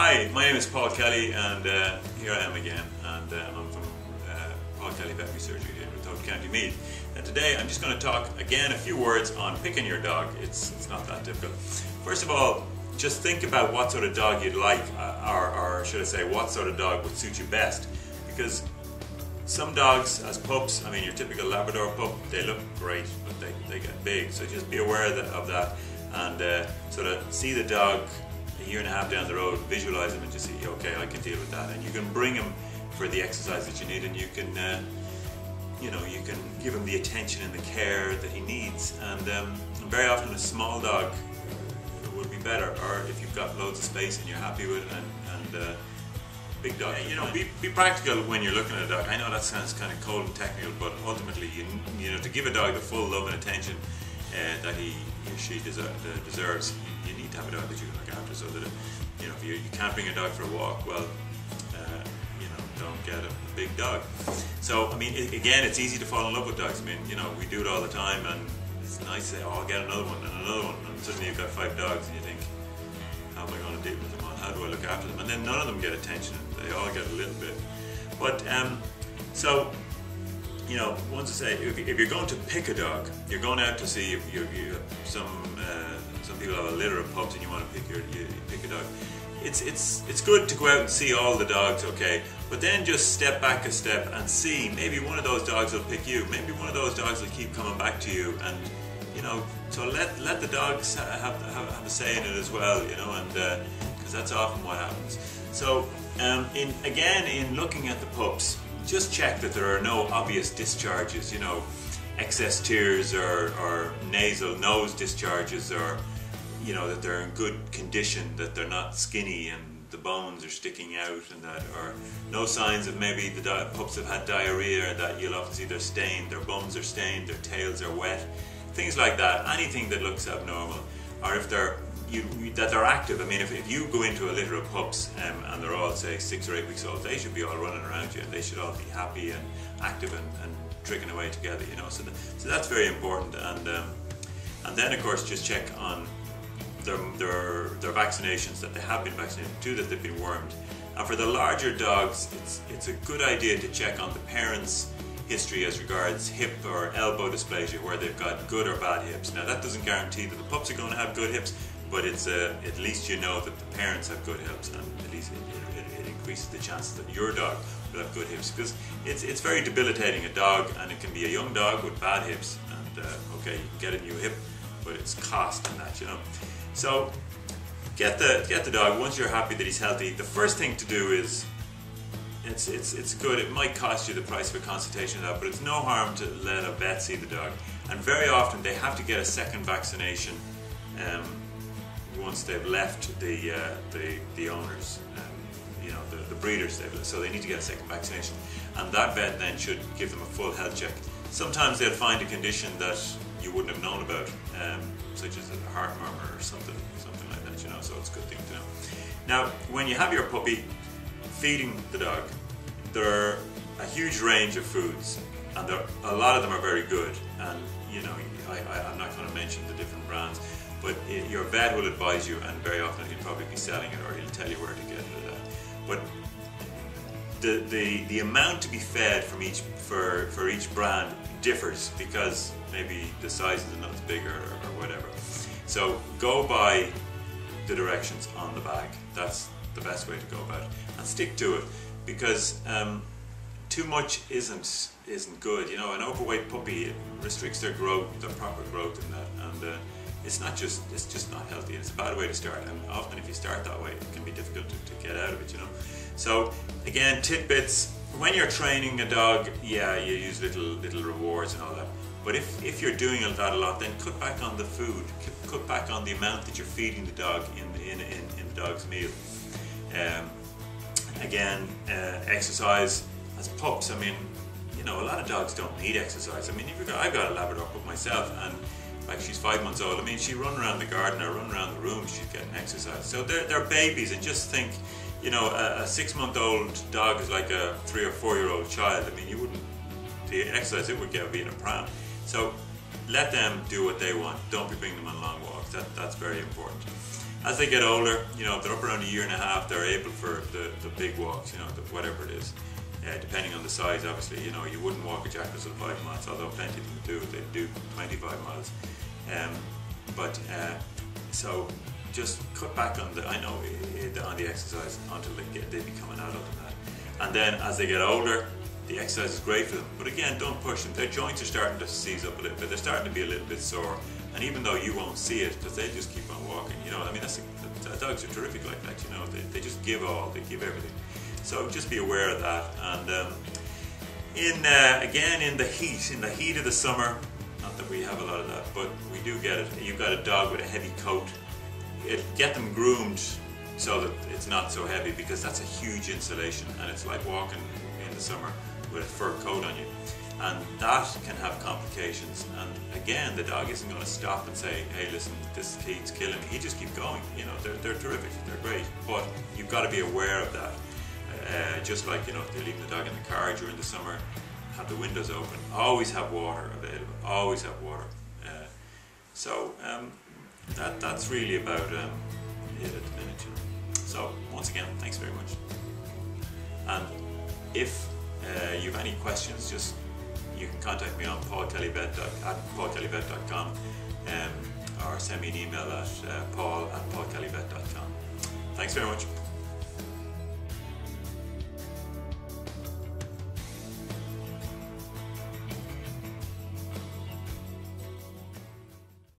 Hi, my name is Paul Kelly, and here I am again, and I'm from Paul Kelly Veterinary Surgery here in Toad County Meath. And today I'm just going to talk again a few words on picking your dog. It's not that difficult. First of all, just think about what sort of dog you'd like, or should I say, what sort of dog would suit you best. Because some dogs, as pups, I mean your typical Labrador pup, they look great, but they get big. So just be aware of that, and sort of see the dog a year and a half down the road, visualize him and just see, okay, I can deal with that. And you can bring him for the exercise that you need, and you can you can give him the attention and the care that he needs. And very often a small dog would be better, or if you've got loads of space and you're happy with it, and big dog. Be practical when you're looking at a dog. I know that sounds kind of cold and technical, but ultimately, you know, to give a dog the full love and attention that he or she deserves, you need to have a dog that you can look after. So that if you can't bring a dog for a walk, well, don't get a big dog. So I mean, again, it's easy to fall in love with dogs. I mean, we do it all the time, and it's nice to say, oh, I'll get another one and another one, and suddenly you've got 5 dogs, and you think, how am I going to deal with them all? How do I look after them? And then none of them get attention, and they all get a little bit. But so, once I say, if you're going to pick a dog, you're going out to see if you have some people have a litter of pups and you want to pick a dog. It's good to go out and see all the dogs, okay, but then just step back a step and see, maybe one of those dogs will pick you, maybe one of those dogs will keep coming back to you, and so let the dogs have a say in it as well, and because that's often what happens. So in looking at the pups, just check that there are no obvious discharges, excess tears or nasal nose discharges, or that they're in good condition, that they're not skinny and the bones are sticking out, and that, or no signs of maybe the pups have had diarrhea, or that you'll often see they're stained, their bums are stained, their tails are wet, things like that. Anything that looks abnormal, or if that they're active. I mean, if you go into a litter of pups and they're all, say, 6 or 8 weeks old, they should be all running around you, and they should all be happy and active and tricking away together, So that's very important. And then of course just check on their vaccinations, that they have been vaccinated, too, that they've been wormed. And for the larger dogs, it's a good idea to check on the parents' history as regards hip or elbow dysplasia, where they've got good or bad hips. Now that doesn't guarantee that the pups are going to have good hips, but it's at least you know that the parents have good hips, and at least it increases the chances that your dog will have good hips, because it's very debilitating, a dog, and it can be a young dog with bad hips, and okay, you can get a new hip, but it's cost and that, So get the dog. Once you're happy that he's healthy, the first thing to do is, it's good. It might cost you the price of a consultation, but it's no harm to let a vet see the dog. And very often they have to get a second vaccination once they've left the owners, the breeders. So they need to get a second vaccination, and that vet then should give them a full health check. Sometimes they'll find a condition that you wouldn't have known about, such as a heart murmur or something like that, so it's a good thing to know. Now, when you have your puppy, feeding the dog, there are a huge range of foods, and a lot of them are very good, and I'm not going to mention the different brands, but your vet will advise you, and very often he'll probably be selling it, or he'll tell you where to get it at. But the amount to be fed from for each brand differs, because maybe the size of the nut's bigger or whatever. So go by the directions on the bag. That's the best way to go about it, and stick to it, because too much isn't good. An overweight puppy restricts their growth, their proper growth in that, and it's just not healthy. It's a bad way to start, and often if you start that way, it can be difficult to get out of it. So again, tidbits. When you're training a dog, yeah, you use little rewards and all that. But if you're doing that a lot, then cut back on the food. Cut back on the amount that you're feeding the dog in the dog's meal. Again, exercise. As pups, I mean, a lot of dogs don't need exercise. I mean, I've got a Labrador pup myself, and like, she's 5 months old. I mean, she run around the garden or run around the room. She's getting exercise. So they're babies, and just think, a 6-month-old dog is like a 3 or 4-year-old child. I mean, the exercise it would get would be in a pram. So let them do what they want. Don't be bringing them on long walks. That's very important. As they get older, you know, if they're up around a year and a half, they're able for the big walks, you know, whatever it is. Depending on the size, obviously, you know, you wouldn't walk a Jack Russell 5 miles, although plenty of them do. They do 25 miles. So just cut back on the exercise until they become an adult in that. And then as they get older, the exercise is great for them. But again, don't push them. Their joints are starting to seize up a little bit. They're starting to be a little bit sore. And even though you won't see it, because they just keep on walking, you know, I mean, dogs are terrific like that, you know, they just give all, they give everything. So just be aware of that. And again, in the heat of the summer, not that we have a lot of that, but we do get it. You've got a dog with a heavy coat. Get them groomed so that it's not so heavy, because that's a huge insulation, and it's like walking in the summer with a fur coat on you. And that can have complications. And again, the dog isn't going to stop and say, hey, listen, this heat's killing me. He just keeps going. You know, they're terrific, they're great. But you've got to be aware of that. Just like, you know, if they're leaving the dog in the car during the summer, have the windows open. Always have water available. Always have water. That's really about it at the minute. You know. So once again, thanks very much. And if you have any questions, just you can contact me on paulkellyvet.com or send me an email at paul@paulkellyvet.com. Thanks very much.